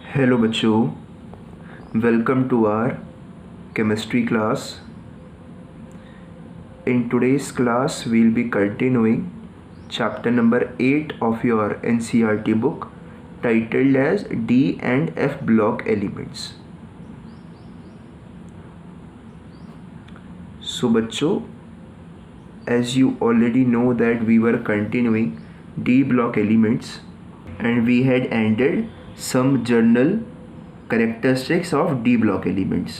Hello बच्चों, welcome to our chemistry class. In today's class, we'll be continuing chapter number 8 of your NCERT book titled as D and F block elements. So बच्चों, as you already know that we were continuing D block elements and we had ended some general characteristics of D block elements.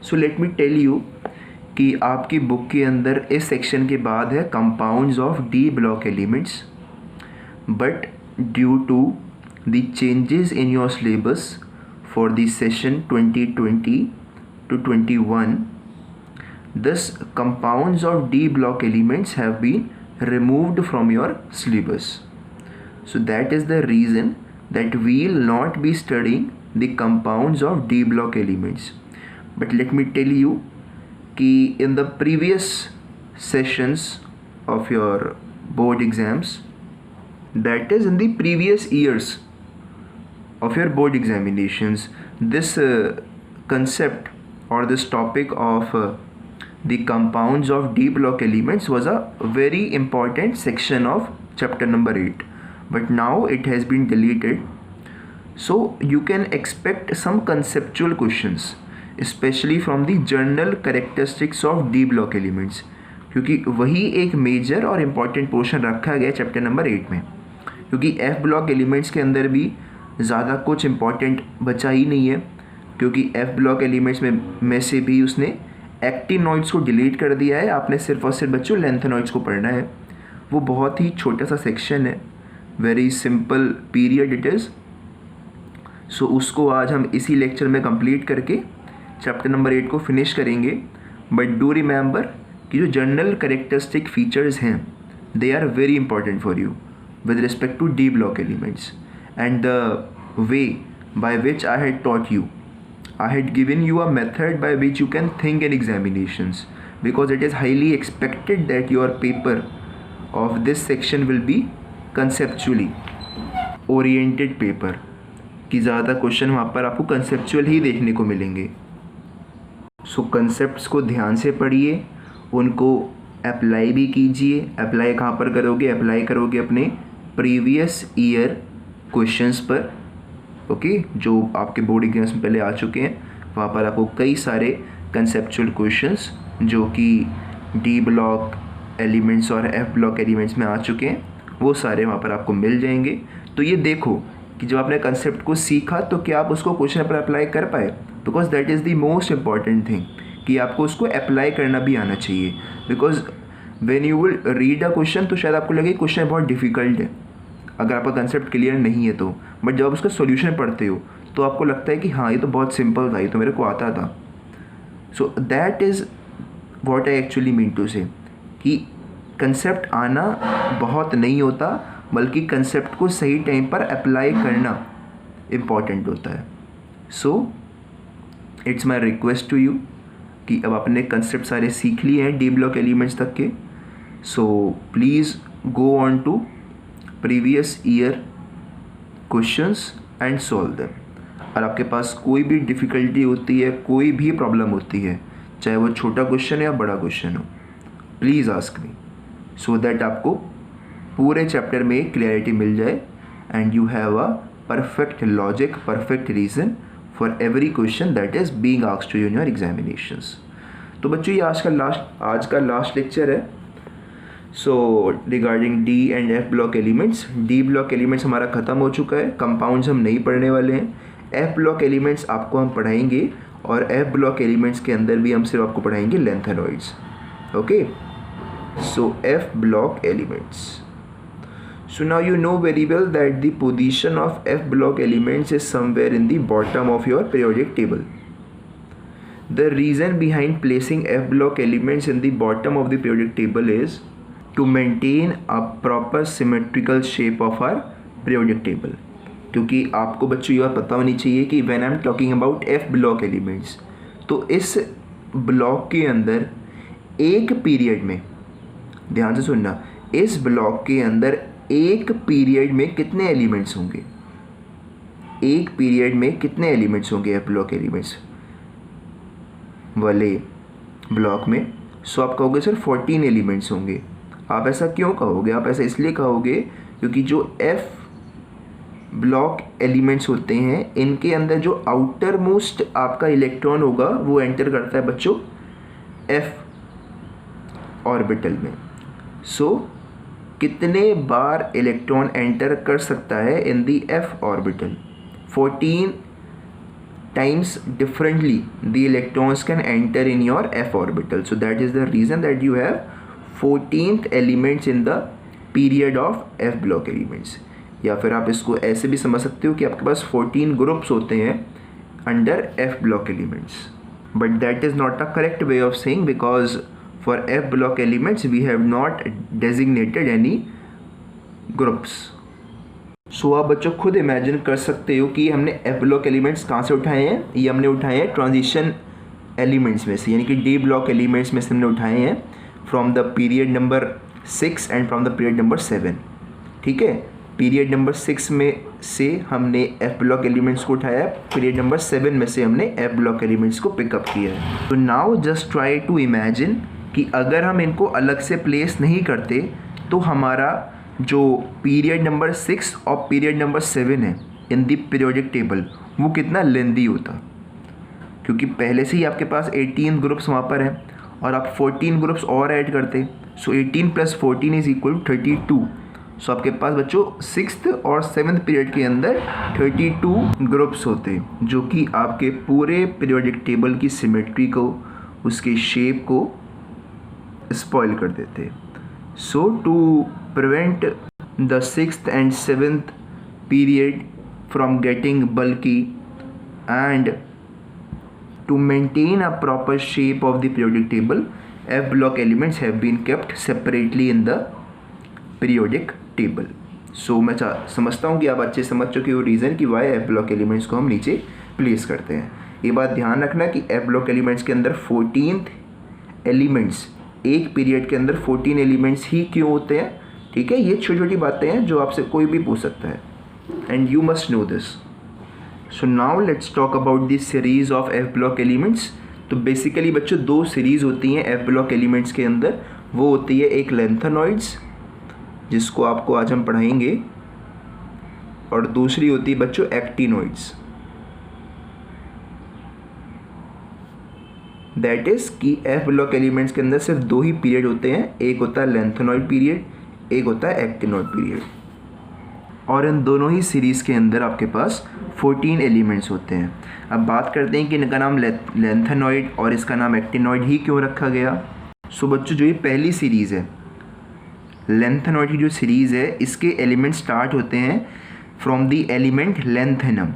So let me tell you कि आपकी book के अंदर इस section के बाद है compounds of D block elements, but due to the changes in your syllabus for the session 2020 to 21, thus compounds of D block elements have been removed from your syllabus. So that is the reason that we will not be studying the compounds of D block elements. But let me tell you कि in the previous sessions of your board exams, that is in the previous years of your board examinations, this concept or this topic of the compounds of D block elements was a very important section of chapter number 8, but now it has been deleted. So you can expect some conceptual questions, especially from the general characteristics of D block elements, क्योंकि वही एक major और important portion रखा गया chapter number 8 में, क्योंकि F block elements के अंदर भी ज़्यादा कुछ इम्पॉर्टेंट बचा ही नहीं है, क्योंकि F ब्लॉक एलिमेंट्स में से भी उसने एक्टिनॉइड्स को डिलीट कर दिया है. आपने सिर्फ और सिर्फ बच्चों लेंथेनॉइड्स को पढ़ना है. वो बहुत ही छोटा सा सेक्शन है, very simple period it is. So उसको आज हम इसी लेक्चर में कंप्लीट करके चैप्टर नंबर 8 को फिनिश करेंगे. बट डू रिमेंबर कि जो जनरल करेक्टरिस्टिक फीचर्स हैं they are very important for you with respect to D block elements, and the way by which I had taught you, I had given you a method by which you can think in examinations, because it is highly expected that your paper of this section will be conceptually oriented paper, कि ज़्यादा question वहाँ पर आपको conceptual ही देखने को मिलेंगे. सो concepts को ध्यान से पढ़िए, उनको अप्लाई भी कीजिए. अप्लाई कहाँ पर करोगे? अप्लाई करोगे अपने प्रीवियस ईयर क्वेश्चंस पर, ओके, जो आपके बोर्ड एग्जाम्स में पहले आ चुके हैं. वहाँ पर आपको कई सारे कंसेप्चुअल क्वेश्चंस जो कि डी ब्लॉक एलिमेंट्स और एफ ब्लॉक एलिमेंट्स में आ चुके हैं, वो सारे वहाँ पर आपको मिल जाएंगे. तो ये देखो कि जब आपने कंसेप्ट को सीखा तो क्या आप उसको क्वेश्चन पर अप्लाई कर पाए, because that is the most important thing, कि आपको उसको अप्लाई करना भी आना चाहिए. Because when you will read a question तो शायद आपको लगे क्वेश्चन बहुत डिफ़िकल्ट है अगर आपका कंसेप्ट क्लियर नहीं है तो, बट जब आप उसका सॉल्यूशन पढ़ते हो तो आपको लगता है कि हाँ ये तो बहुत सिंपल था, ये तो मेरे को आता था. So that is what I actually mean to say, कि कंसेप्ट आना बहुत नहीं होता, बल्कि कंसेप्ट को सही टाइम पर अप्लाई करना इम्पॉर्टेंट होता है. So it's my request to you कि अब आपने कंसेप्ट सारे सीख लिए हैं डी ब्लॉक एलिमेंट्स तक के. So please go on to previous year questions and solve them. और आपके पास कोई भी डिफ़िकल्टी होती है, कोई भी प्रॉब्लम होती है, चाहे वो छोटा क्वेश्चन या बड़ा क्वेश्चन हो, please ask me, so that आपको पूरे चैप्टर में क्लैरिटी मिल जाए and you have a perfect logic, perfect reason for every question that is being asked to you in your examinations. तो बच्चों ये आज का लास्ट लेक्चर है. So regarding D and F block elements, D block elements हमारा ख़त्म हो चुका है, कंपाउंड्स हम नहीं पढ़ने वाले हैं. एफ ब्लॉक एलिमेंट्स आपको हम पढ़ाएंगे, और एफ ब्लॉक एलिमेंट्स के अंदर भी हम सिर्फ आपको पढ़ाएंगे lanthanoids. Okay, so F block elements. So now you know very well that the position of F block elements is somewhere in the bottom of your periodic table. The reason behind placing F block elements in the bottom of the periodic table is to maintain a proper symmetrical shape of our periodic table. क्योंकि आपको बच्चों ये बात पता होनी चाहिए कि when I'm talking about F block elements, तो इस ब्लॉक के अंदर एक पीरियड में, ध्यान से सुनना, इस ब्लॉक के अंदर एक पीरियड में कितने एलिमेंट्स होंगे? एक पीरियड में कितने एलिमेंट्स होंगे एफ ब्लॉक एलिमेंट्स वाले ब्लॉक में? सो आप कहोगे सर 14 एलिमेंट्स होंगे। आप ऐसा क्यों कहोगे? आप ऐसा इसलिए कहोगे क्योंकि जो एफ ब्लॉक एलिमेंट्स होते हैं इनके अंदर जो आउटर मोस्ट आपका इलेक्ट्रॉन होगा वो एंटर करता है बच्चों एफ ऑर्बिटल में। सो कितने बार इलेक्ट्रॉन एंटर कर सकता है in the F orbital? 14 times differently the electrons can enter in your f orbital. So that is the reason that you have 14th elements in the period of f block elements. या फिर आप इसको ऐसे भी समझ सकते हो कि आपके पास 14 ग्रुप्स होते हैं under f block elements. But that is not a correct way of saying, because for f block elements we have not designated any groups. सो आप बच्चों खुद इमेजिन कर सकते हो कि हमने एफ ब्लॉक एलिमेंट्स कहाँ से उठाए हैं। ये हमने उठाए हैं ट्रांजिशन एलिमेंट्स में से, यानी कि डी ब्लॉक एलिमेंट्स में से हमने उठाए हैं from the period number 6 and from the period number 7। ठीक है, पीरियड नंबर 6 में से हमने एफ ब्लॉक एलिमेंट्स को उठाया, पीरियड नंबर 7 में से हमने एफ ब्लॉक एलिमेंट्स को पिकअप किया है। तो now just try to imagine कि अगर हम इनको अलग से प्लेस नहीं करते तो हमारा जो पीरियड नंबर 6 और पीरियड नंबर 7 है इन दी पीरियोडिक टेबल वो कितना लेंदी होता, क्योंकि पहले से ही आपके पास 18 ग्रुप्स वहाँ पर हैं और आप 14 ग्रुप्स और ऐड करते। सो 18 + 14 इज इक्वल 32। सो आपके पास बच्चों 6th और 7th पीरियड के अंदर 32 ग्रुप्स होते जो कि आपके पूरे पीरियोडिक टेबल की सिमेट्री को, उसके शेप को स्पॉइल कर देते। So to prevent the 6th and 7th period from getting bulky and to maintain a proper shape of the periodic table, F block elements have been kept separately in the periodic table. So मैं समझता हूँ कि आप अच्छे समझ चुके हो reason कि वाई F block elements को हम नीचे प्लेस करते हैं। ये बात ध्यान रखना कि F block elements के अंदर 14th एलिमेंट्स, एक पीरियड के अंदर 14 एलिमेंट्स ही क्यों होते हैं। ठीक है, ये छोटी छोटी बातें हैं जो आपसे कोई भी पूछ सकता है and you must know this. So now let's talk about this series of F block elements. तो बेसिकली बच्चों दो सीरीज़ होती हैं एफ ब्लॉक एलिमेंट्स के अंदर। वो होती है एक लेंथेनॉइड्स जिसको आपको आज हम पढ़ाएंगे, और दूसरी होती है बच्चों एक्टिनॉइड्स। दैट इज़ कि एफ ब्लॉक एलिमेंट्स के अंदर सिर्फ दो ही पीरियड होते हैं, एक होता है लेंथेनॉइड पीरियड, एक होता है एक्टिनॉइड पीरियड। और इन दोनों ही सीरीज़ के अंदर आपके पास 14 एलिमेंट्स होते हैं। अब बात करते हैं कि इनका नाम लेंथेनॉइड और इसका नाम एक्टिनॉइड ही क्यों रखा गया। सो बच्चों जो ये पहली सीरीज़ है लेंथेनॉइड की जो सीरीज़ है, इसके एलिमेंट स्टार्ट होते हैं फ्रॉम द एलिमेंट लेंथेनम।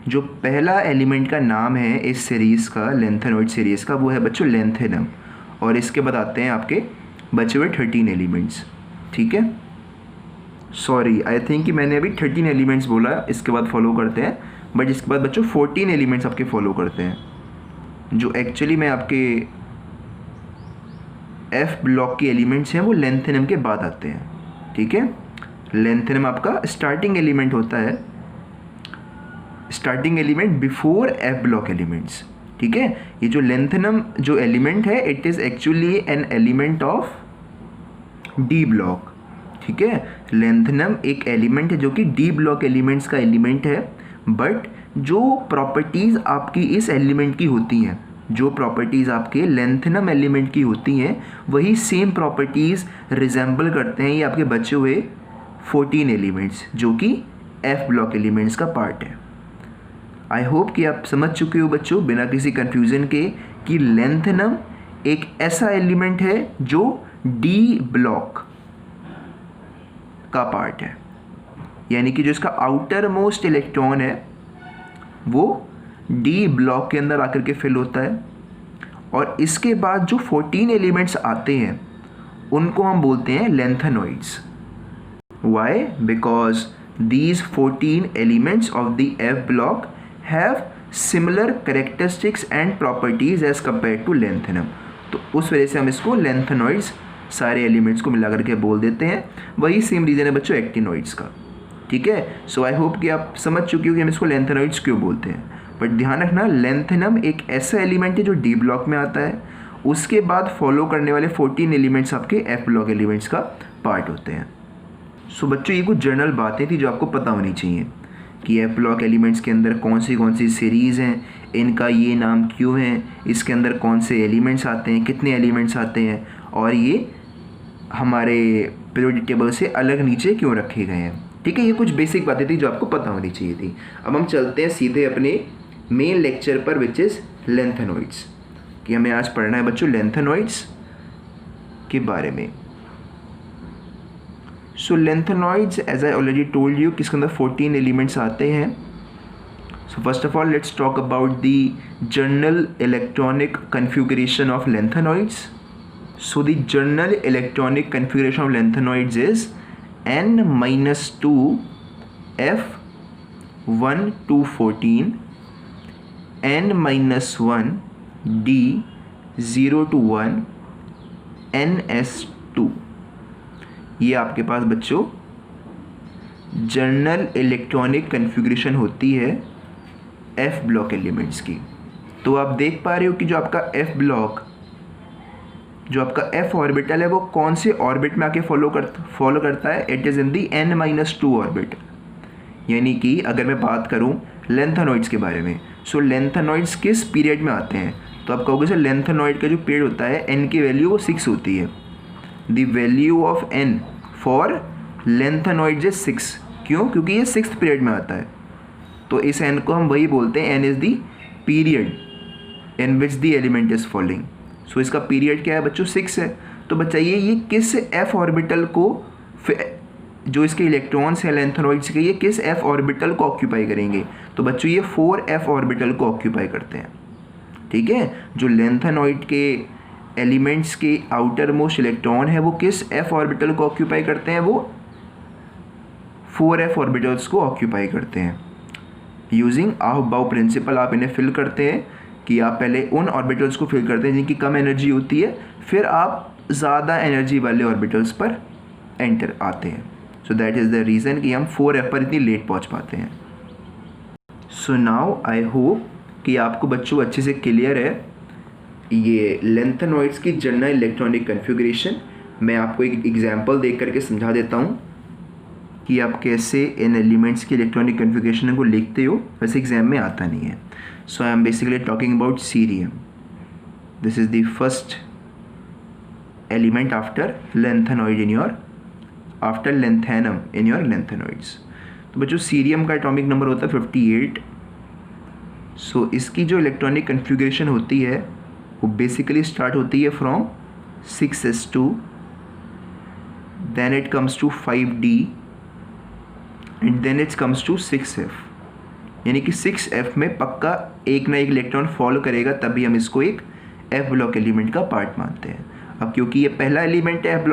जो पहला एलिमेंट का नाम है इस सीरीज़ का, लेंथेनॉइड सीरीज़ का, वो है बच्चों लेंथेनम। और इसके बाद आते हैं आपके बचे हुए 13 एलिमेंट्स। ठीक है, सॉरी आई थिंक कि मैंने अभी 13 एलिमेंट्स बोला, इसके बाद फॉलो करते हैं, बट इसके बाद बच्चों 14 एलिमेंट्स आपके फॉलो करते हैं जो एक्चुअली में आपके एफ ब्लॉक के एलिमेंट्स हैं, वो लेंथेनम के बाद आते हैं। ठीक है, लेंथेनम आपका स्टार्टिंग एलिमेंट होता है, starting element before F block elements. ठीक है, ये जो लेंथेनम जो एलिमेंट है it is actually an element of D block. ठीक है, लेंथेनम एक एलिमेंट है जो कि डी ब्लॉक एलिमेंट्स का एलिमेंट है, बट जो प्रॉपर्टीज़ आपकी इस एलिमेंट की होती हैं, जो प्रॉपर्टीज़ आपके लेंथेनम एलिमेंट की होती हैं, वही सेम प्रॉपर्टीज़ रिजेंबल करते हैं ये आपके बचे हुए 14 एलिमेंट्स जो कि एफ ब्लॉक एलिमेंट्स का पार्ट है। आई होप कि आप समझ चुके हो बच्चों बिना किसी कन्फ्यूज़न के कि लेंथेनम एक ऐसा एलिमेंट है जो डी ब्लॉक का पार्ट है, यानी कि जो इसका आउटर मोस्ट इलेक्ट्रॉन है वो डी ब्लॉक के अंदर आकर के फिल होता है, और इसके बाद जो 14 एलिमेंट्स आते हैं उनको हम बोलते हैं lanthanoids. Why? Because these 14 elements of the F block have similar characteristics and properties as compared to lanthanum। तो उस वजह से हम इसको लेंथेनॉइड्स सारे एलिमेंट्स को मिला करके बोल देते हैं। वही सेम रीज़न है बच्चों एक्टिनॉइड्स का। ठीक है। सो आई होप कि आप समझ चुके हो कि हम इसको लैंथेनॉइड्स क्यों बोलते हैं। बट ध्यान रखना, लैंथेनम एक ऐसा एलिमेंट है जो डी ब्लॉक में आता है, उसके बाद फॉलो करने वाले 14 एलिमेंट्स आपके एफ ब्लॉक एलिमेंट्स का पार्ट होते हैं। सो बच्चों, ये कुछ जनरल बातें थी जो आपको पता होनी चाहिए कि एफ ब्लॉक एलिमेंट्स के अंदर कौन सी सीरीज़ हैं, इनका ये नाम क्यों है, इसके अंदर कौन से एलिमेंट्स आते हैं, कितने एलिमेंट्स आते हैं, और ये हमारे पीरियोडिक टेबल से अलग नीचे क्यों रखे गए हैं। ठीक है, ये कुछ बेसिक बातें थी जो आपको पता होनी चाहिए थी। अब हम चलते हैं सीधे अपने मेन लेक्चर पर, विच इज़ लैंथेनॉइड्स, कि हमें आज पढ़ना है बच्चों लैंथेनॉइड्स के बारे में। So lanthanoids, as I already told you, किसके अंदर 14 एलिमेंट्स आते हैं। So first of all let's talk about the general electronic configuration of lanthanoids. So the general electronic configuration of lanthanoids is N-2 F1 to 14 N-1 D 0 to 1 NS2. ये आपके पास बच्चों general electronic configuration होती है F block elements की। तो आप देख पा रहे हो कि जो आपका F ब्लॉक, जो आपका F ऑर्बिटल है, वो कौन से ऑर्बिट में आके फॉलो करता है। It is in the N-2 orbit. यानी कि अगर मैं बात करूं लैंथेनॉइड्स के बारे में, सो लैंथेनॉइड्स किस पीरियड में आते हैं, तो आप कहोगे सर लैंथेनॉइड का जो पीरियड होता है N की वैल्यू वो 6 होती है। The value of N for lanthanoids is 6। क्यों? क्योंकि ये 6th पीरियड में आता है। तो इस N को हम वही बोलते हैं, N is the period in which the element is following. So इसका पीरियड क्या है बच्चों? 6 है। तो बताइए ये किस F ऑर्बिटल को, जो इसके इलेक्ट्रॉन्स हैं लैंथेनॉइड्स के, ये किस F ऑर्बिटल को ऑक्यूपाई करेंगे? तो बच्चों ये 4F ऑर्बिटल को ऑक्यूपाई करते हैं। ठीक है, जो लैंथेनॉइड के एलिमेंट्स के आउटर मोस्ट इलेक्ट्रॉन है वो किस F ऑर्बिटल को ऑक्यूपाई करते हैं? वो 4F ऑर्बिटल्स को ऑक्यूपाई करते हैं। यूजिंग अबाउ प्रिंसिपल आप इन्हें फिल करते हैं कि आप पहले उन ऑर्बिटल्स को फिल करते हैं जिनकी कम एनर्जी होती है, फिर आप ज़्यादा एनर्जी वाले ऑर्बिटल्स पर एंटर आते हैं। सो दैट इज़ द रीज़न कि हम 4F पर इतनी लेट पहुंच पाते हैं। सो नाउ आई होप कि आपको बच्चों अच्छे से क्लियर है ये लैंथेनॉइड्स की जनरल इलेक्ट्रॉनिक कन्फिगरेशन। मैं आपको एक एग्जाम्पल देख करके समझा देता हूँ कि आप कैसे इन एलिमेंट्स की इलेक्ट्रॉनिक कन्फिगरेशन को लिखते हो, वैसे एग्जाम में आता नहीं है। So I am basically talking about cerium. This is the first element after lanthanoid in your, after lanthanum in your lanthanoids. तो बच्चों सीरियम का एटॉमिक नंबर होता है 58। सो इसकी जो इलेक्ट्रॉनिक कन्फिगरेशन होती है वो बेसिकली स्टार्ट होती है from 6s2, then it comes to 5d and then it comes to 6f। यानी कि 6F में पक्का एक ना एक इलेक्ट्रॉन फॉलो करेगा, तभी हम इसको एक F ब्लॉक एलिमेंट का पार्ट मानते हैं। अब क्योंकि ये पहला एलिमेंट है F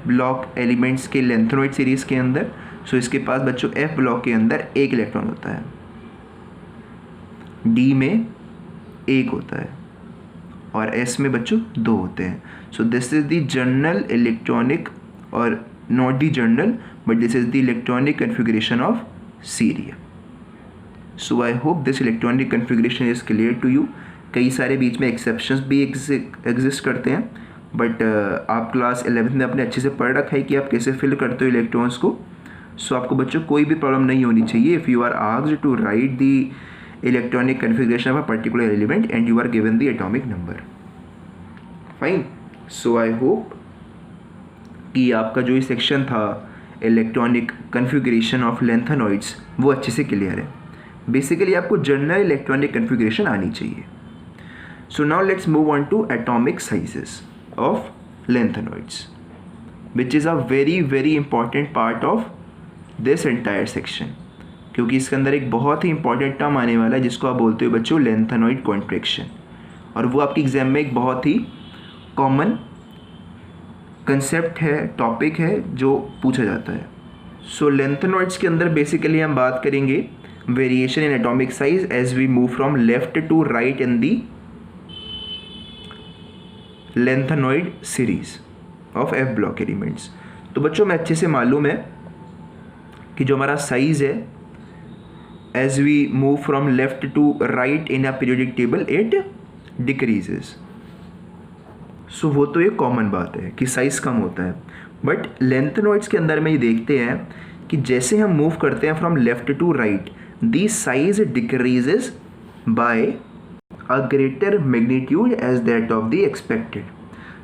ब्लॉक एलिमेंट्स के लैंथेनॉइड सीरीज़ के अंदर, सो इसके पास बच्चों F ब्लॉक के अंदर एक इलेक्ट्रॉन होता है, D में 1 होता है और S में बच्चों 2 होते हैं। So this is the general electronic, और not the general but this is the electronic configuration of cerium. So I hope this electronic configuration is clear to you. कई सारे बीच में एक्सेप्शंस भी एग्जिस्ट करते हैं, बट आप क्लास 11th में अपने अच्छे से पढ़ रखा है कि आप कैसे फिल करते हो इलेक्ट्रॉन्स को। सो आपको बच्चों कोई भी प्रॉब्लम नहीं होनी चाहिए if you are asked to write the electronic configuration of a particular element and you are given the atomic number. Fine. So I hope कि आपका जो ये सेक्शन था इलेक्ट्रॉनिक कन्फिगरेशन ऑफ लैंथेनॉइड्स वो अच्छे से क्लियर है। बेसिकली आपको जनरल इलेक्ट्रॉनिक कन्फिगरेशन आनी चाहिए। So now let's move on to atomic sizes of lanthanoids, which is a very very important part of this entire section, क्योंकि इसके अंदर एक बहुत ही इंपॉर्टेंट टर्म आने वाला है जिसको आप बोलते हो बच्चों लैंथेनॉइड कॉन्ट्रैक्शन, और वो आपकी एग्जाम में एक बहुत ही कॉमन कंसेप्ट है, टॉपिक है जो पूछा जाता है। सो लैंथेनॉइड्स के अंदर बेसिकली हम बात करेंगे variation in atomic size as we move from left to right in the lanthanoid series of F block elements. तो बच्चों में अच्छे से मालूम है कि जो हमारा साइज है as we move from left to right in a periodic table it decreases. So वो तो एक कॉमन बात है कि साइज कम होता है, बट लेंथेनॉइड्स के अंदर में ये देखते हैं कि जैसे हम मूव करते हैं from left to right, the size decreases by a greater magnitude as that of the expected.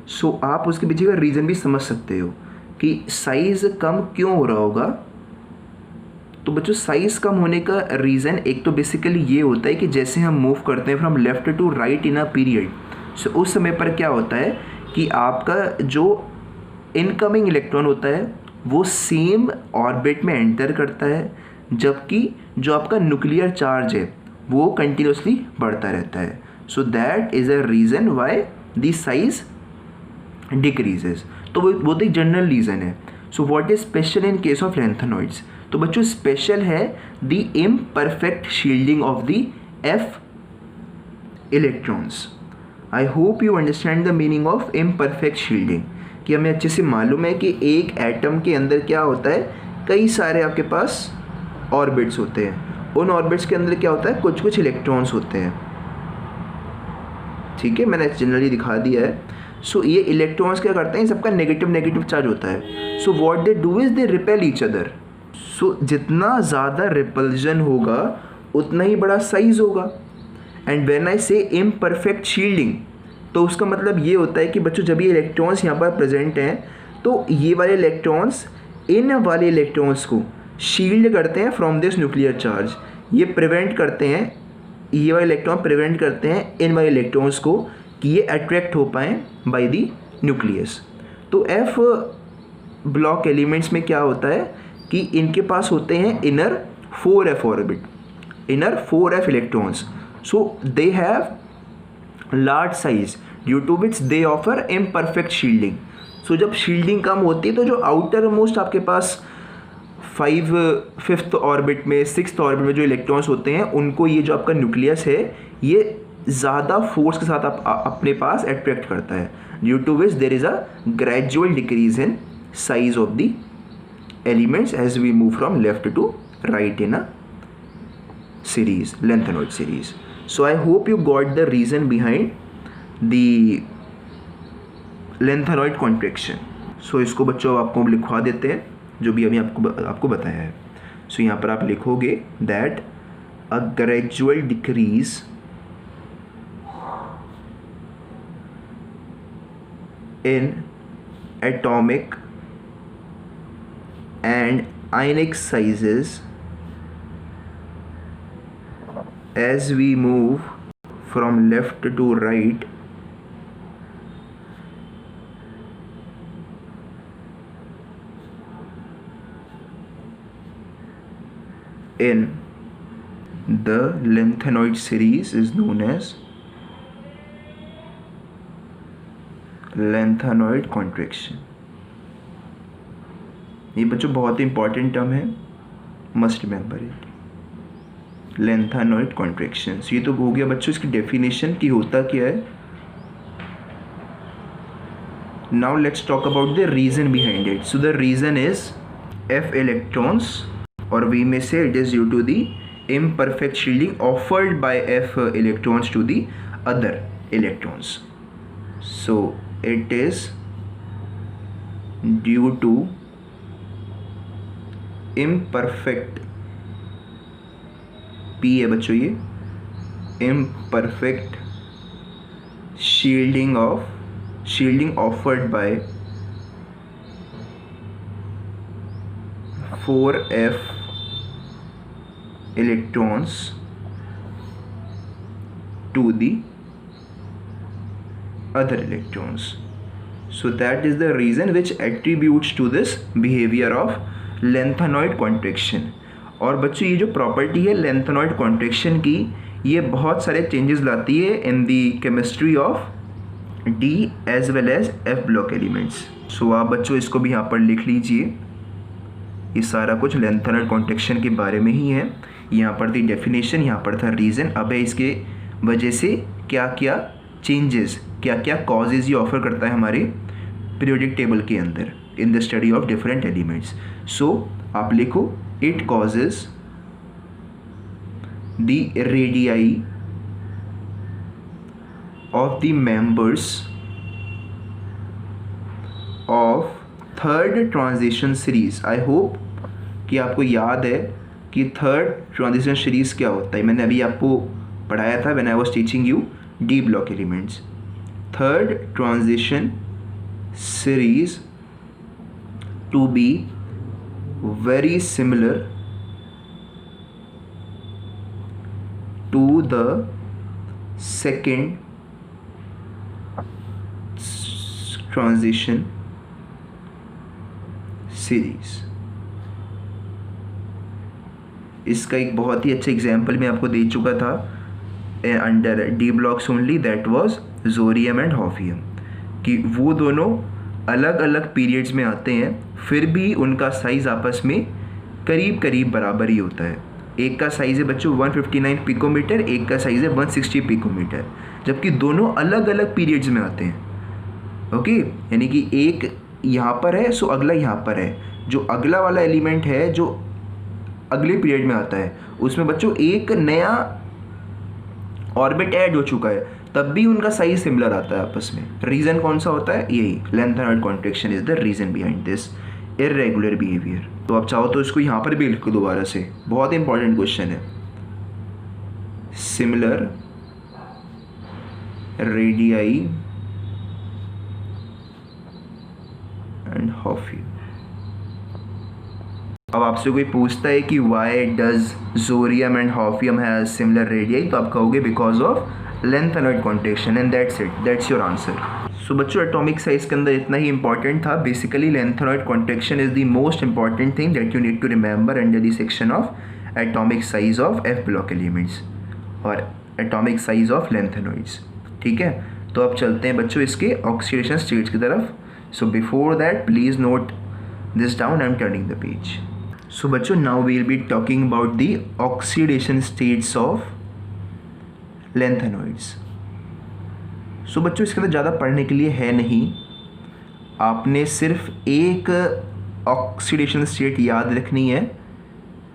So आप उसके पीछे का रीज़न भी समझ सकते हो कि साइज़ कम क्यों हो रहा होगा। तो बच्चों साइज़ कम होने का रीज़न एक तो बेसिकली ये होता है कि जैसे हम मूव करते हैं from left to right in a period, so उस समय पर क्या होता है कि आपका जो इनकमिंग इलेक्ट्रॉन होता है वो सेम ऑर्बिट में एंटर करता है, जबकि जो आपका न्यूक्लियर चार्ज है वो कंटिन्यूसली बढ़ता रहता है। सो that is a reason why the size decreases. तो वो तो एक जनरल रीज़न है। So what is special in case of lanthanoids? तो बच्चों स्पेशल है the imperfect shielding of the F electrons. I hope you understand the meaning of imperfect shielding, कि हमें अच्छे से मालूम है कि एक एटम के अंदर क्या होता है, कई सारे आपके पास ऑर्बिट्स होते हैं, उन ऑर्बिट्स के अंदर क्या होता है, कुछ कुछ इलेक्ट्रॉन्स होते हैं। ठीक है, मैंने जनरली दिखा दिया है। सो ये इलेक्ट्रॉन्स क्या करते हैं, सबका नेगेटिव नेगेटिव चार्ज होता है। So what they do is they repel each other. So जितना ज़्यादा रिपल्जन होगा उतना ही बड़ा साइज होगा। एंड व्हेन आई से इम्परफेक्ट शील्डिंग, तो उसका मतलब ये होता है कि बच्चों जब ये इलेक्ट्रॉन्स यहाँ पर प्रेजेंट हैं तो ये वाले इलेक्ट्रॉन्स इन वाले इलेक्ट्रॉन्स को शील्ड करते हैं फ्रॉम दिस न्यूक्लियर चार्ज। ये प्रिवेंट करते हैं, ये वाले इलेक्ट्रॉन प्रिवेंट करते हैं इन वाले इलेक्ट्रॉन्स को कि ये अट्रैक्ट हो पाएँ बाय द न्यूक्लियस। तो एफ ब्लॉक एलिमेंट्स में क्या होता है कि इनके पास होते हैं inner 4f orbit, inner 4f electrons. So they have large size due to which they offer imperfect shielding. So जब शील्डिंग कम होती है तो जो आउटर मोस्ट आपके पास 5th ऑर्बिट में 6th ऑर्बिट में जो इलेक्ट्रॉन्स होते हैं उनको ये जो आपका न्यूक्लियस है ये ज़्यादा फोर्स के साथ अपने पास अट्रैक्ट करता है, due to which there is a gradual decrease in size of the elements as we move from left to right in a series, lengthenoid series. So I hope you got the reason behind the lengthenoid contraction. So इसको बच्चों आपको लिखवा देते हैं जो भी अभी आपको बताया है। So यहाँ पर आप लिखोगे that a gradual decrease in atomic and ionic sizes as we move from left to right in the lengthenoid series is known as lengthenoid contraction। ये बच्चों बहुत ही इंपॉर्टेंट टर्म है, must remember it, lanthanoid contractions. ये तो हो गया बच्चों इसकी डेफिनेशन कि होता क्या है। Now let's talk about the reason behind it. So the reason is F electrons, और वी में से it is due to the imperfect shielding offered by F electrons to the other electrons. So it is due to imperfect, P है बच्चों ये, imperfect shielding offered by 4f electrons to the other electrons. So that is the reason which attributes to this behavior of lengthenoid contraction. और बच्चों ये जो property है lanthanoid contraction की, ये बहुत सारे चेंजेस लाती है in the chemistry of D as well as F block elements. So आप बच्चों इसको भी यहाँ पर लिख लीजिए, ये सारा कुछ लेंथेनॉइड कॉन्ट्रैक्शन के बारे में ही है। यहाँ पर थी डेफिनेशन, यहाँ पर था रीज़न, अब है इसके वजह से क्या क्या चेंजेस, क्या क्या कॉजेज़ ये ऑफर करता है हमारे पीरियोडिक टेबल के अंदर in the study of different elements. So आप लिखो it causes the radii of the members of third transition series. I hope कि आपको याद है कि थर्ड ट्रांजिशन सीरीज क्या होता है। मैंने अभी आपको पढ़ाया था when I was teaching you D block elements. Third transition series to be very similar to the second transition series। इसका एक बहुत ही अच्छा एग्जाम्पल मैं आपको दे चुका था under D blocks only, that was zirconium and hafnium, कि वो दोनों अलग अलग पीरियड्स में आते हैं, फिर भी उनका साइज़ आपस में करीब करीब बराबर ही होता है। एक का साइज़ है बच्चों 159 पिकोमीटर, एक का साइज़ है 160 पिकोमीटर, जबकि दोनों अलग अलग पीरियड्स में आते हैं। ओके, यानी कि एक यहाँ पर है सो अगला यहाँ पर है। जो अगला वाला एलिमेंट है जो अगले पीरियड में आता है उसमें बच्चों एक नया ऑर्बिट ऐड हो चुका है, तब भी उनका साइज सिमिलर आता है आपस में। रीज़न कौन सा होता है? यही lanthanoid contraction is the reason behind this irregular behaviour. तो आप चाहो तो इसको यहाँ पर भी लिखो दोबारा से, बहुत इंपॉर्टेंट क्वेश्चन है। Similar radii and hafnium. अब आपसे कोई पूछता है कि why does zirconium and hafnium has similar radii, तो आप कहोगे because of lanthanoid contraction, and that's it, that's your answer. So बच्चों एटॉमिक साइज के अंदर इतना ही इंपॉर्टेंट था। Basically lanthanoid contraction is the most important thing that you need to remember under the section of atomic size of F block elements और atomic size of lanthanoids. ठीक है, तो अब चलते हैं बच्चों इसके ऑक्सीडेशन स्टेट्स की तरफ। So before that please note this down, I am turning the page. So बच्चों now we will be talking about the oxidation states of lanthanoids. So बच्चों इसके अंदर ज़्यादा पढ़ने के लिए है नहीं, आपने सिर्फ एक ऑक्सीडेशन स्टेट याद रखनी है,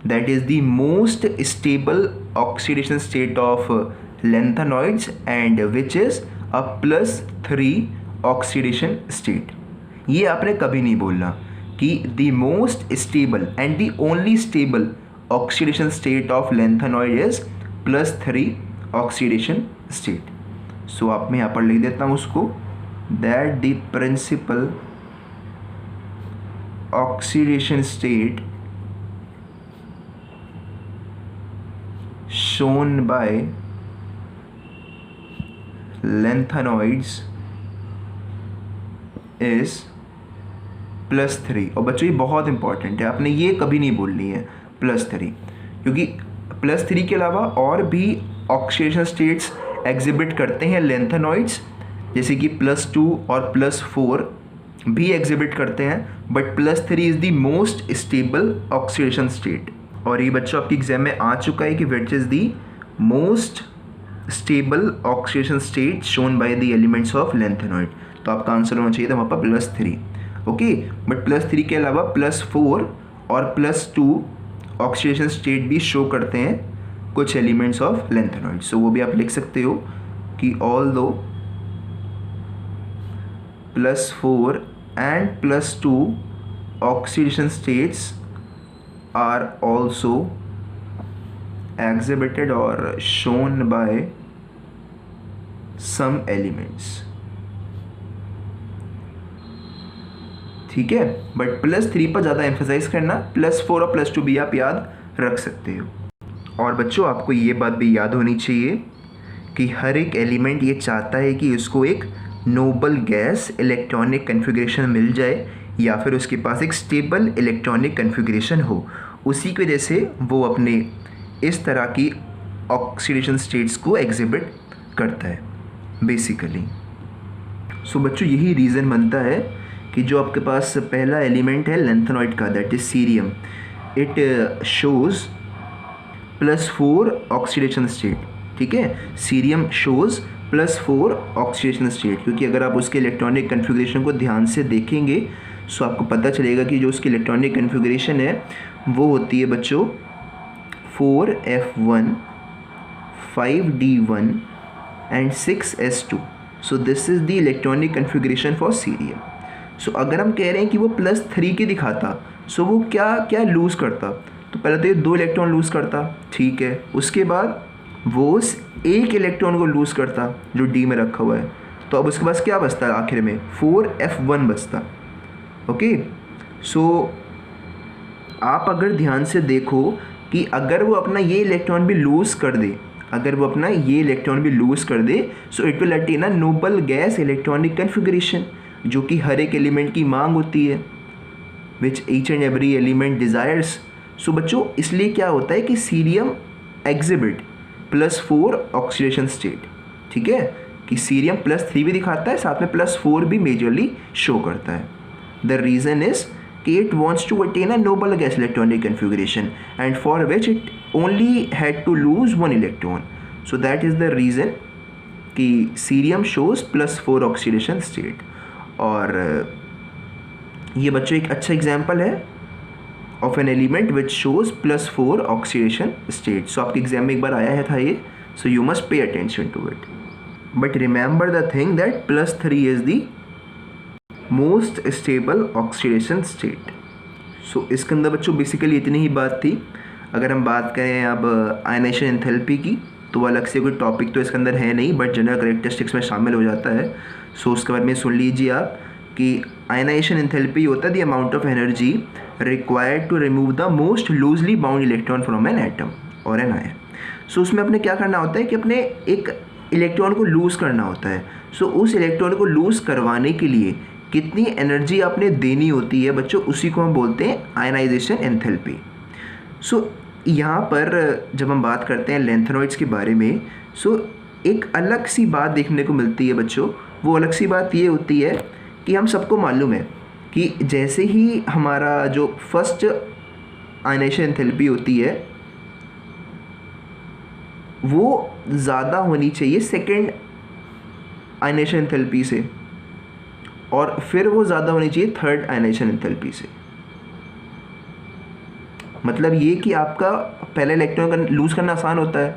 that is the most stable oxidation state of lanthanoids and which is a +3 oxidation state. ये आपने कभी नहीं बोलना कि the most stable and the only stable oxidation state of lanthanoid is +3 oxidation state. So आप मैं यहाँ पर लिख देता हूँ उसको, that the principal oxidation state shown by lanthanoids is +3। और बच्चों ये बहुत इंपॉर्टेंट है, आपने ये कभी नहीं बोलनी है +3, क्योंकि +3 के अलावा और भी ऑक्सीडेशन स्टेट्स एग्जिबिट करते हैं लेंथेनॉइड्स, जैसे कि +2 और +4 भी एग्जिबिट करते हैं, but +3 is the most stable oxidation state. और ये बच्चों आपके एग्जाम में आ चुका है कि which is the most stable oxidation state shown by the elements of lanthanoid. तो आपका आंसर होना चाहिए था वहाँ पर +3। ओके, बट +3 के अलावा +4 और +2 ऑक्सीडेशन स्टेट भी शो करते हैं कुछ एलिमेंट्स ऑफ लेंथेनॉइड। सो वो भी आप लिख सकते हो कि ऑल दो +4 and +2 oxidation states are also exhibited or shown by some elements। ठीक है, बट +3 पर ज़्यादा एम्फेसाइज करना, +4 और +2 भी आप याद रख सकते हो। और बच्चों आपको ये बात भी याद होनी चाहिए कि हर एक एलिमेंट ये चाहता है कि उसको एक नोबल गैस इलेक्ट्रॉनिक कन्फिग्रेशन मिल जाए या फिर उसके पास एक स्टेबल इलेक्ट्रॉनिक कन्फिग्रेशन हो। उसी की वजह से वो अपने इस तरह की ऑक्सीडेशन स्टेट्स को एग्जिबिट करता है बेसिकली। सो बच्चों यही रीज़न बनता है कि जो आपके पास पहला एलिमेंट है लेंथेनॉइड का, that is cerium, it shows +4 oxidation state. ठीक है, सीरियम शोज़ +4 ऑक्सीडेशन स्टेट, क्योंकि अगर आप उसके इलेक्ट्रॉनिक कन्फिग्रेशन को ध्यान से देखेंगे सो आपको पता चलेगा कि जो उसकी इलेक्ट्रॉनिक कन्फिग्रेशन है वो होती है बच्चों 4f1, 5d1 and 6s2. So this is the electronic configuration for cerium. So अगर हम कह रहे हैं कि वो +3 की दिखाता, सो वो क्या क्या लूज़ करता? तो पहले तो ये 2 इलेक्ट्रॉन लूज़ करता, ठीक है. उसके बाद वो उस एक इलेक्ट्रॉन को लूज़ करता जो डी में रखा हुआ है. तो अब उसके पास क्या बचता है आखिर में? 4f1 बचता. ओके. सो आप अगर ध्यान से देखो कि अगर वो अपना ये इलेक्ट्रॉन भी लूज़ कर दे, so it will attain a noble gas electronic configuration, जो कि हर एक एलिमेंट की मांग होती है, which each and every element desires. So बच्चों इसलिए क्या होता है कि सीरियम एग्जिबिट +4 ऑक्सीडेशन स्टेट. ठीक है, कि सीरियम +3 भी दिखाता है, साथ में +4 भी मेजरली शो करता है. द रीज़न इज़ कि it wants to attain a noble gas electronic configuration and for which it only had to lose one electron. So that is the reason कि सीरियम shows +4 oxidation state. और ये बच्चों एक अच्छा example है of an element which shows +4 oxidation state. So आपके exam में एक बार आया था ये, so you must pay attention to it. But remember the thing that +3 is the most stable oxidation state. So इसके अंदर बच्चों बेसिकली इतनी ही बात थी. अगर हम बात करें अब आयनाइजेशन एंथैल्पी की, तो अलग से कोई टॉपिक तो इसके अंदर है नहीं, बट जनरल करेक्टरिस्टिक्स में शामिल हो जाता है. सो उसके बारे में सुन लीजिए आप कि आयनाइजेशन एंथैल्पी होता है the amount of energy required to remove the most loosely bound electron from an atom और एन आयन. सो उसमें अपने क्या करना होता है कि अपने एक इलेक्ट्रॉन को लूज़ करना होता है. सो उस इलेक्ट्रॉन को लूज़ करवाने के लिए कितनी एनर्जी आपने देनी होती है बच्चों, उसी को हम बोलते हैं आयनाइजेशन एंथैल्पी. सो यहाँ पर जब हम बात करते हैं लैंथेनॉइड्स के बारे में, सो एक अलग सी बात देखने को मिलती है बच्चों. वो अलग सी बात ये होती है कि हम सबको मालूम है कि जैसे ही हमारा जो फर्स्ट आयनाइजेशन एंथैल्पी होती है वो ज़्यादा होनी चाहिए सेकेंड आयनाइजेशन एंथैल्पी से, और फिर वो ज़्यादा होनी चाहिए थर्ड आयनाइजेशन एंथैल्पी से. मतलब ये कि आपका पहले इलेक्ट्रॉन का लूज़ करना आसान होता है.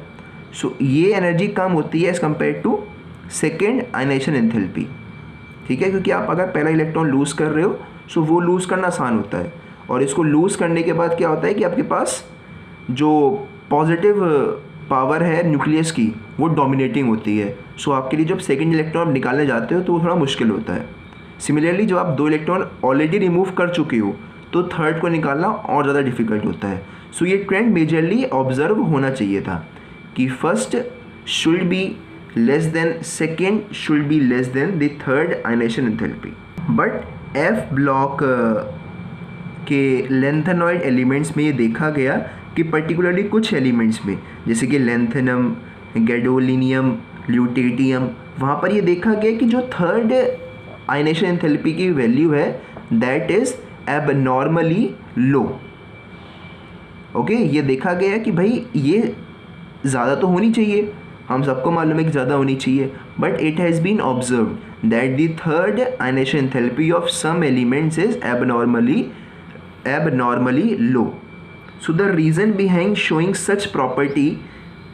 सो ये एनर्जी कम होती है as compare to second ionization enthalpy. ठीक है, क्योंकि आप अगर पहला इलेक्ट्रॉन लूज़ कर रहे हो, सो वो लूज़ करना आसान होता है, और इसको लूज़ करने के बाद क्या होता है कि आपके पास जो पॉजिटिव पावर है न्यूक्लियस की वो डोमिनेटिंग होती है. सो आपके लिए जब सेकेंड इलेक्ट्रॉन निकालने जाते हो तो वो थोड़ा मुश्किल होता है. सिमिलरली जब आप 2 इलेक्ट्रॉन ऑलरेडी रिमूव कर चुके हो तो थर्ड को निकालना और ज़्यादा डिफ़िकल्ट होता है. सो ये ट्रेंड मेजरली ऑब्जर्व होना चाहिए था कि first should be less than second should be less than the third ionization enthalpy. But F block के लैंथेनॉइड एलिमेंट्स में ये देखा गया कि पर्टिकुलरली कुछ एलिमेंट्स में, जैसे कि लैंथेनम, गैडोलिनियम, ल्यूटेटियम, वहाँ पर ये देखा गया कि जो थर्ड आयनाइजेशन एंथैल्पी की वैल्यू है that is abnormally low. Okay, ये देखा गया कि भाई ये ज़्यादा तो होनी चाहिए, हम सबको मालूम है कि ज़्यादा होनी चाहिए, but it has been observed that the third ionization enthalpy of some elements is abnormally low. So the reason behind showing such property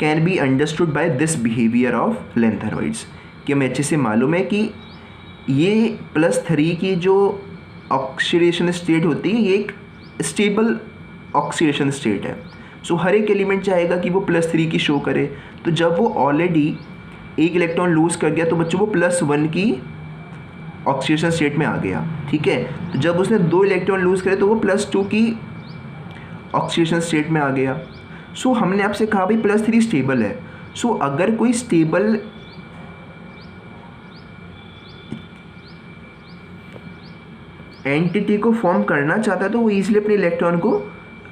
can be understood by this behaviour of lanthanoids. कि हमें अच्छे से मालूम है कि ये +3 की जो ऑक्सीडेशन स्टेट होती है ये एक स्टेबल ऑक्सीडेशन स्टेट है. सो हर एक एलिमेंट चाहेगा कि वो +3 की शो करे. तो जब वो ऑलरेडी एक इलेक्ट्रॉन लूज़ कर गया तो बच्चों वो +1 की ऑक्सीडेशन स्टेट में आ गया. ठीक है, तो जब उसने 2 इलेक्ट्रॉन लूज़ करे तो वो +2 की ऑक्सीडेशन स्टेट में आ गया. सो हमने आपसे कहा भाई +3 स्टेबल है. सो अगर कोई स्टेबल एंटिटी को फॉर्म करना चाहता है तो वो ईजिली अपने इलेक्ट्रॉन को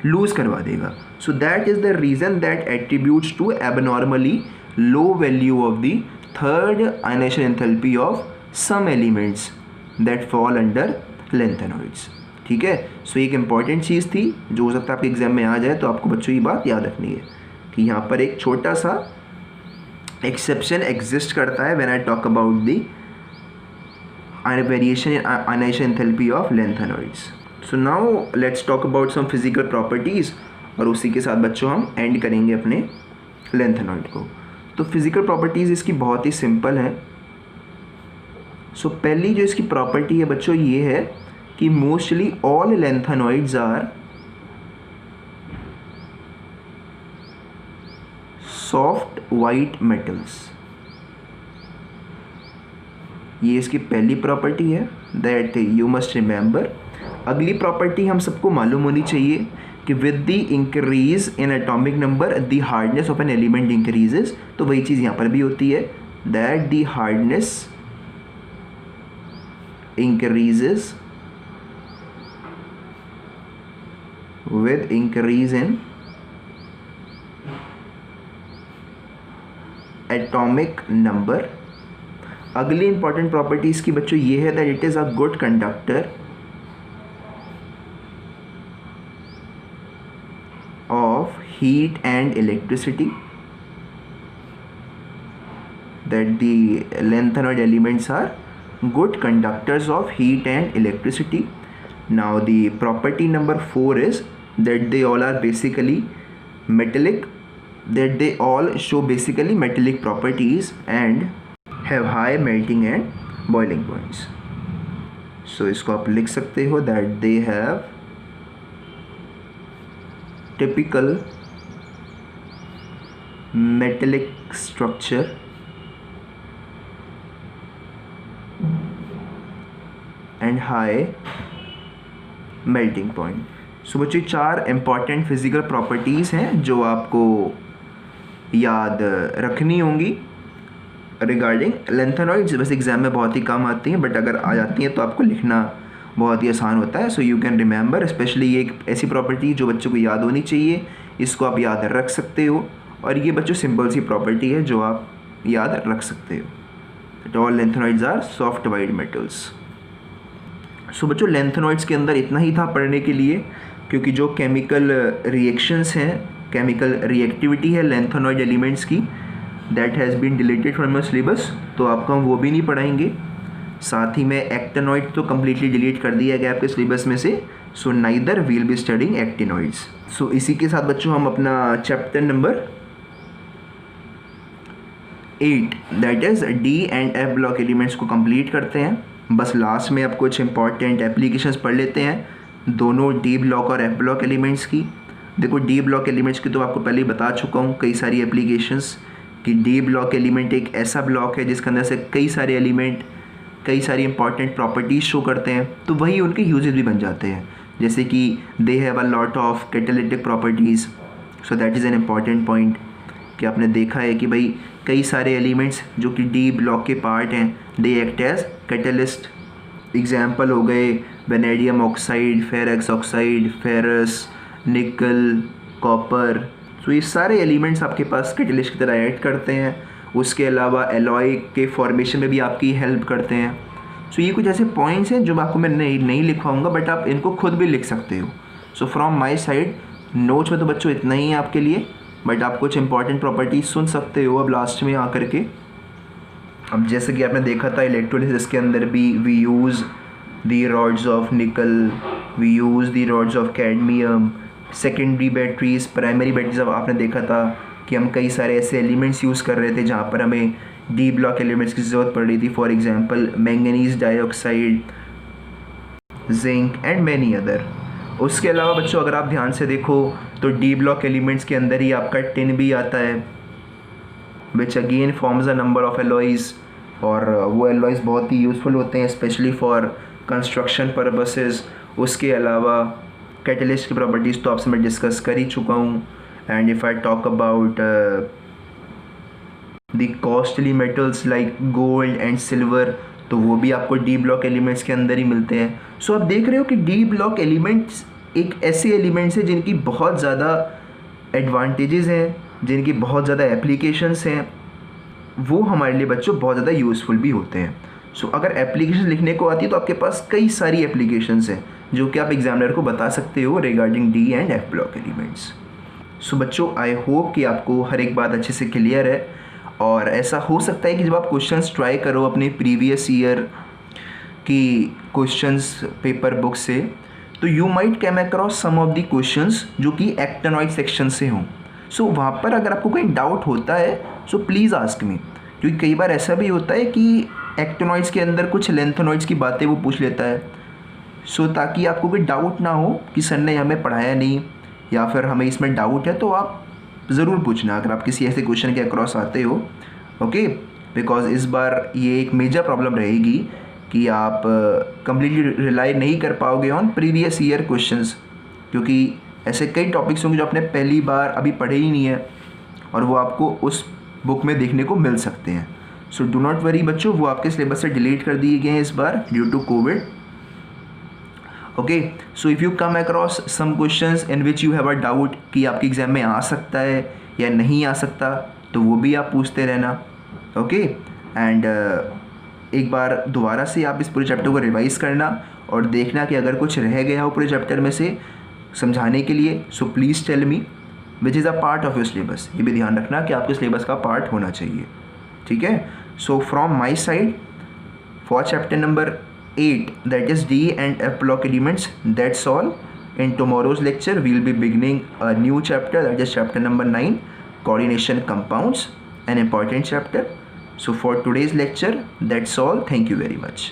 लूज़ करवा देगा. So that is the reason that attributes to abnormally low value of the third ionization enthalpy of some elements that fall under lanthanoids. ठीक है, सो एक इम्पॉर्टेंट चीज़ थी जो हो सकता है आपके एग्जाम में आ जाए, तो आपको बच्चों ये बात याद रखनी है कि यहाँ पर एक छोटा सा एक्सेप्शन एग्जिस्ट करता है when I talk about the variation in ionization enthalpy of lanthanoids. So now let's talk about some physical properties, और उसी के साथ बच्चों हम एंड करेंगे अपने लेंथेनॉइड को। तो फिजिकल प्रॉपर्टीज़ इसकी बहुत ही सिंपल है। सो पहली जो इसकी प्रॉपर्टी है बच्चों ये है कि mostly all lanthanoids are soft white metals. ये इसकी पहली प्रॉपर्टी है दैट यू मस्ट रिमेंबर। अगली प्रॉपर्टी हम सबको मालूम होनी चाहिए कि with the increase in atomic number the hardness of an element increases. तो वही चीज़ यहाँ पर भी होती है that the hardness increases with increase in atomic number। अगली इंपॉर्टेंट प्रॉपर्टी इसकी बच्चों ये है that it is a good conductor of heat and electricity, that the lanthanoid elements are good conductors of heat and electricity. Now the property number 4 is that they all are basically metallic, that they all show basically metallic properties and have high melting and boiling points. So इसको आप लिख सकते हो that they have typical metallic structure and high melting point। सो बच्चों 4 important physical properties हैं जो आपको याद रखनी होंगी रिगार्डिंग लेंथेनॉइड्स। वैसे एग्जाम में बहुत ही कम आती हैं, बट अगर आ जाती हैं तो आपको लिखना बहुत ही आसान होता है। So you can remember, specially ये एक ऐसी प्रॉपर्टी जो बच्चों को याद होनी चाहिए, इसको आप याद रख सकते हो। और ये बच्चों सिंपल सी प्रॉपर्टी है जो आप याद रख सकते हो। All lanthanoids are soft white metals. So बच्चों लेंथेनॉइड्स के अंदर इतना ही था पढ़ने के लिए, क्योंकि जो केमिकल रिएक्शंस हैं, केमिकल रिएक्टिविटी है लेंथेनॉइड एलिमेंट्स की, that has been deleted from your syllabus, तो आपको हम वो भी नहीं पढ़ाएंगे। साथ ही में एक्टिनॉइड तो कम्प्लीटली डिलीट कर दिया गया आपके सिलेबस में से। So neither will be studying actinoids. So इसी के साथ बच्चों हम अपना chapter number 8 that is D and F block elements को कंप्लीट करते हैं। बस लास्ट में आप कुछ इंपॉर्टेंट एप्लीकेशंस पढ़ लेते हैं दोनों डी ब्लॉक और एफ ब्लॉक एलिमेंट्स की। देखो डी ब्लॉक एलिमेंट्स की तो आपको पहले ही बता चुका हूँ कई सारी एप्लीकेशंस, कि डी ब्लॉक एलिमेंट एक ऐसा ब्लॉक है जिसके अंदर से कई सारे एलिमेंट कई सारी इंपॉर्टेंट प्रॉपर्टीज़ शो करते हैं, तो वही उनके यूजेस भी बन जाते हैं। जैसे कि they have a lot of catalytic properties. So that is an important point कि आपने देखा है कि भाई कई सारे एलिमेंट्स जो कि डी ब्लॉक के पार्ट हैं, they act as catalyst. Example हो गए vanadium oxide, ferrous oxide, ferrous, nickel, copper. तो ये सारे एलिमेंट्स आपके पास कैटलिस्ट की तरह ऐड करते हैं। उसके अलावा एलॉय के फॉर्मेशन में भी आपकी हेल्प करते हैं। सो ये कुछ ऐसे पॉइंट्स हैं जो आपको मैं नहीं लिखवाऊंगा, बट आप इनको खुद भी लिख सकते हो। So from my side notes में तो बच्चों इतना ही है आपके लिए, बट आप कुछ इंपॉर्टेंट प्रॉपर्टीज सुन सकते हो अब लास्ट में आकर के। अब जैसे कि आपने देखा था इलेक्ट्रोलिसिस के अंदर भी we use the rods of nickel, we use the rods of cadmium. Secondary batteries, primary batteries, अब आपने देखा था कि हम कई सारे ऐसे एलिमेंट्स यूज़ कर रहे थे जहाँ पर हमें डी ब्लॉक एलिमेंट्स की ज़रूरत पड़ रही थी। For example manganese dioxide, zinc and many other. उसके अलावा बच्चों अगर आप ध्यान से देखो तो डी ब्लॉक एलिमेंट्स के अंदर ही आपका टिन भी आता है, which again forms a number of alloys. और वो एलॉयज़ बहुत ही यूज़फुल होते हैं स्पेशली फॉर कंस्ट्रक्शन पर्पसेस। उसके अलावा कैटलिस्ट की प्रॉपर्टीज़ तो आपसे मैं डिस्कस कर ही चुका हूँ। And if I talk about the costly metals like gold and silver, तो वो भी आपको डी ब्लॉक एलिमेंट्स के अंदर ही मिलते हैं। सो आप देख रहे हो कि डी ब्लॉक एलिमेंट्स एक ऐसे एलिमेंट्स हैं जिनकी बहुत ज़्यादा एडवांटेजेस हैं, जिनकी बहुत ज़्यादा एप्लीकेशंस हैं, वो हमारे लिए बच्चों बहुत ज़्यादा यूज़फुल भी होते हैं। सो अगर एप्लीकेशन लिखने को आती है तो आपके पास कई सारी एप्लीकेशंस हैं जो कि आप एग्जामिनर को बता सकते हो regarding D and F block elements. So बच्चों आई होप कि आपको हर एक बात अच्छे से क्लियर है। और ऐसा हो सकता है कि जब आप क्वेश्चंस ट्राई करो अपने प्रीवियस ईयर की क्वेश्चंस पेपर बुक से, तो you might came across some of the questions जो कि एक्टिनॉइड सेक्शन से हों। सो वहाँ पर अगर आपको कोई डाउट होता है सो प्लीज़ आस्क मी, क्योंकि कई बार ऐसा भी होता है कि एक्टिनॉइड्स के अंदर कुछ लेंथेनॉइड्स की बातें वो पूछ लेता है। सो ताकि आपको कोई डाउट ना हो कि सर ने हमें पढ़ाया नहीं या फिर हमें इसमें डाउट है, तो आप ज़रूर पूछना अगर आप किसी ऐसे क्वेश्चन के अक्रॉस आते हो। ओके, बिकॉज इस बार ये एक मेजर प्रॉब्लम रहेगी कि आप कम्प्लीटली रिलाई नहीं कर पाओगे ऑन प्रीवियस ईयर क्वेश्चंस, क्योंकि ऐसे कई टॉपिक्स होंगे जो आपने पहली बार अभी पढ़े ही नहीं है और वो आपको उस बुक में देखने को मिल सकते हैं। सो डू नॉट वरी बच्चों, वो आपके सिलेबस से डिलीट कर दिए गए हैं इस बार due to COVID. Okay, so if you come across some questions in which you have a doubt कि आपके एग्ज़ाम में आ सकता है या नहीं आ सकता, तो वो भी आप पूछते रहना। ओके, एंड एक बार दोबारा से आप इस पूरे चैप्टर को रिवाइज़ करना और देखना कि अगर कुछ रह गया हो पूरे चैप्टर में से समझाने के लिए, so please tell me which is a part of your syllabus. ये भी ध्यान रखना कि आपके सिलेबस का पार्ट होना चाहिए, ठीक है। So from my side for chapter number 8, that is D and F block elements, that's all. In tomorrow's lecture we will be beginning a new chapter, that is chapter number 9, coordination compounds, an important chapter. So for today's lecture, that's all. Thank you very much.